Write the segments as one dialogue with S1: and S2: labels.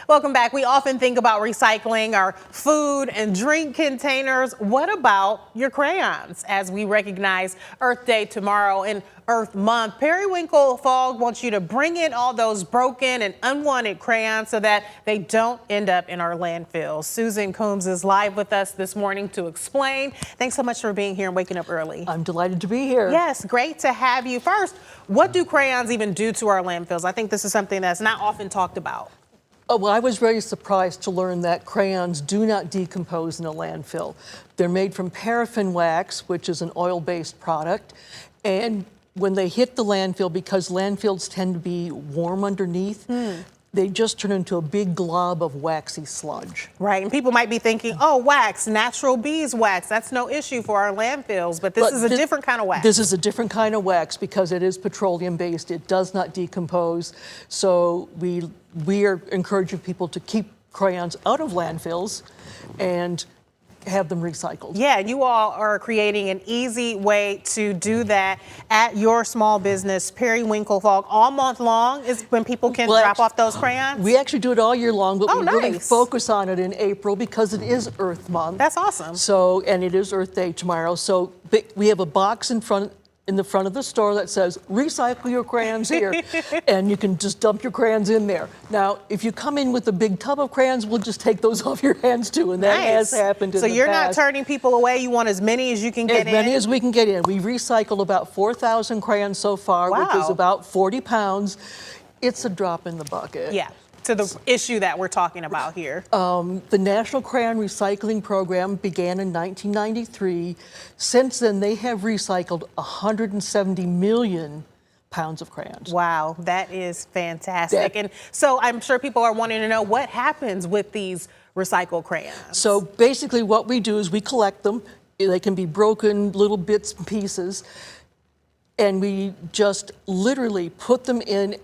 S1: Welcome back. We often think about recycling our food and drink containers. What about your crayons? As we recognize Earth Day tomorrow and Earth Month, Periwinkle Fog wants you to bring in all those broken and unwanted crayons so that they don't end up in our landfills. Susan Combs is live with us this morning to explain. Thanks so much for being here and waking up early.
S2: I'm delighted to be here.
S1: Yes, great to have you. First, what do crayons even do to our landfills? I think this is something that's not often talked about.
S2: Oh, well, I was very surprised to learn that crayons do not decompose in a landfill. They're made from paraffin wax, which is an oil-based product, and when they hit the landfill, because landfills tend to be warm underneath, they just turn into a big glob of waxy sludge.
S1: Right, and people might be thinking, oh, wax, natural beeswax, that's no issue for our landfills, but this is a different kind of wax.
S2: This is a different kind of wax because it is petroleum-based. It does not decompose, so we are encouraging people to keep crayons out of landfills and have them recycled.
S1: Yeah, you all are creating an easy way to do that at your small business, Periwinkle Fog. All month long is when people can drop off those crayons?
S2: We actually do it all year long, but we really
S1: nice.
S2: focus on it in April because it is Earth Month.
S1: That's awesome.
S2: So, and it is Earth Day tomorrow. So we have a box in the front of the store that says, recycle your crayons here. And you can just dump your crayons in there. Now, if you come in with a big tub of crayons, we'll just take those off your hands too. And that has happened in the past.
S1: So you're not turning people away. You want as many as you can get in?
S2: As many as we can get in. We've recycled about 4,000 crayons so far, which is about 40 pounds. It's a drop in the bucket.
S1: Yeah. To the issue that we're talking about here.
S2: The National Crayon Recycling Program began in 1993. Since then, they have recycled 170 million pounds of crayons.
S1: Wow, that is fantastic. And so I'm sure people are wanting to know what happens with these recycled crayons.
S2: So basically what we do is we collect them. They can be broken little bits and pieces. And we just literally put them in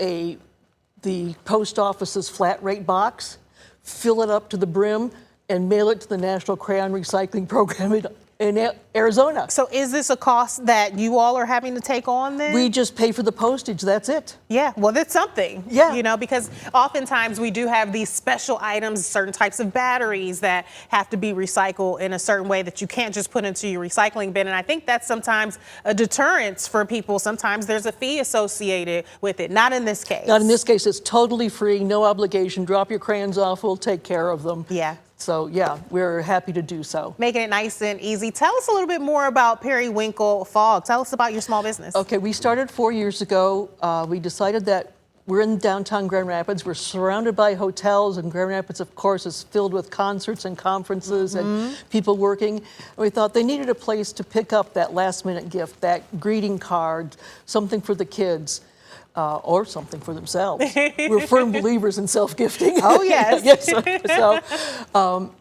S2: the post office's flat rate box, fill it up to the brim, and mail it to the National Crayon Recycling Program in Arizona.
S1: So is this a cost that you all are having to take on then?
S2: We just pay for the postage, that's it.
S1: Yeah, well, that's something.
S2: Yeah.
S1: You know, because oftentimes we do have these special items, certain types of batteries that have to be recycled in a certain way that you can't just put into your recycling bin. And I think that's sometimes a deterrence for people. Sometimes there's a fee associated with it. Not in this case.
S2: Not in this case. It's totally free, no obligation. Drop your crayons off, we'll take care of them.
S1: Yeah.
S2: So yeah, we're happy to do so.
S1: Making it nice and easy. Tell us a little bit more about Periwinkle Fog. Tell us about your small business.
S2: Okay, we started 4 years ago. We decided that we're in downtown Grand Rapids. We're surrounded by hotels, and Grand Rapids, of course, is filled with concerts and conferences and people working. And we thought they needed a place to pick up that last-minute gift, that greeting card, something for the kids. Or something for themselves. We're firm believers in self-gifting.
S1: Oh, yes.
S2: Yes.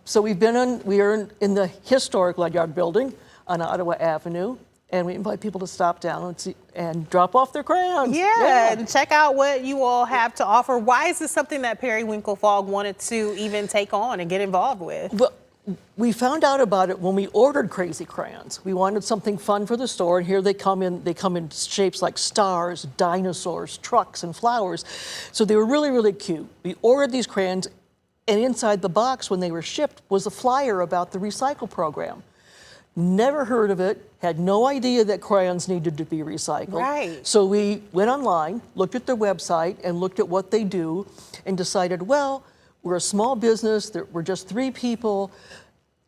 S2: So we are in the historic Ledyard building on Ottawa Avenue, and we invite people to stop down and drop off their crayons.
S1: Yeah, and check out what you all have to offer. Why is this something that Periwinkle Fog wanted to even take on and get involved with?
S2: Well, we found out about it when we ordered Crazy Crayons. We wanted something fun for the store, and here they come in shapes like stars, dinosaurs, trucks, and flowers. So they were really, really cute. We ordered these crayons, and inside the box when they were shipped was a flyer about the recycle program. Never heard of it, had no idea that crayons needed to be recycled.
S1: Right.
S2: So we went online, looked at their website, and looked at what they do, and decided, well, we're a small business, we're just 3 people.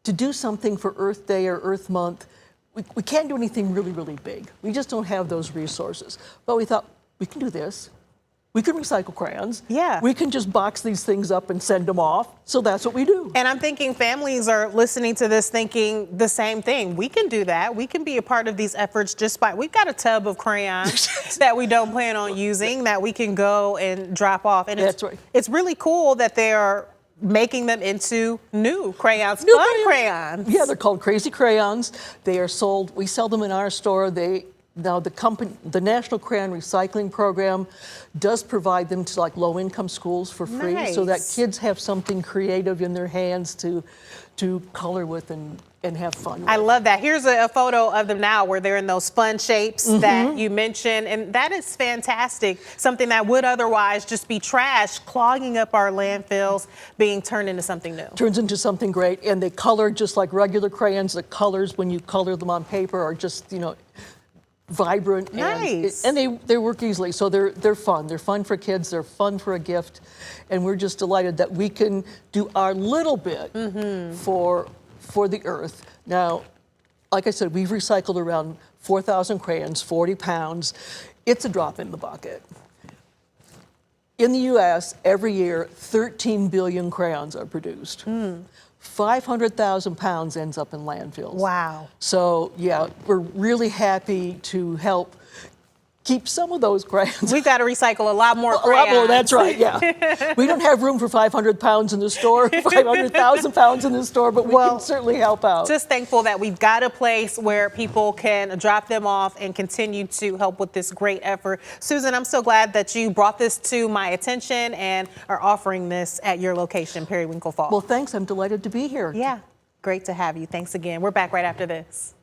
S2: To do something for Earth Day or Earth Month, we can't do anything really, really big. We just don't have those resources. But we thought, we can do this. We can recycle crayons.
S1: Yeah.
S2: We can just box these things up and send them off. So that's what we do.
S1: And I'm thinking families are listening to this thinking the same thing. We can do that. We can be a part of these efforts we've got a tub of crayons that we don't plan on using that we can go and drop off. And
S2: that's right.
S1: It's really cool that they are making them into new crayons, fun crayons.
S2: Yeah, they're called Crazy Crayons. They are sold, we sell them in our store. Now, the National Crayon Recycling Program does provide them to like low-income schools for free, so that
S1: Nice.
S2: kids have something creative in their hands to color with and have fun with.
S1: I love that. Here's a photo of them now where they're in those fun shapes that you mentioned. And that is fantastic. Something that would otherwise just be trash, clogging up our landfills, being turned into something new.
S2: Turns into something great, and they color just like regular crayons. The colors, when you color them on paper, are just, vibrant.
S1: Nice.
S2: And they work easily, so they're fun. They're fun for kids. They're fun for a gift, and we're just delighted that we can do our little bit for the earth. Now, like I said, we've recycled around 4,000 crayons, 40 pounds. It's a drop in the bucket. In the U.S., every year, 13 billion crayons are produced. 500,000 pounds ends up in landfills.
S1: Wow.
S2: So, yeah, we're really happy to help keep some of those crayons.
S1: We've got to recycle a lot more
S2: A
S1: crayons.
S2: lot more, that's right, yeah. We don't have room for 500 pounds in the store, 500,000 pounds in the store, but we can certainly help out.
S1: Just thankful that we've got a place where people can drop them off and continue to help with this great effort. Susan, I'm so glad that you brought this to my attention and are offering this at your location, Periwinkle Fog.
S2: Well, thanks. I'm delighted to be here.
S1: Yeah, great to have you. Thanks again. We're back right after this.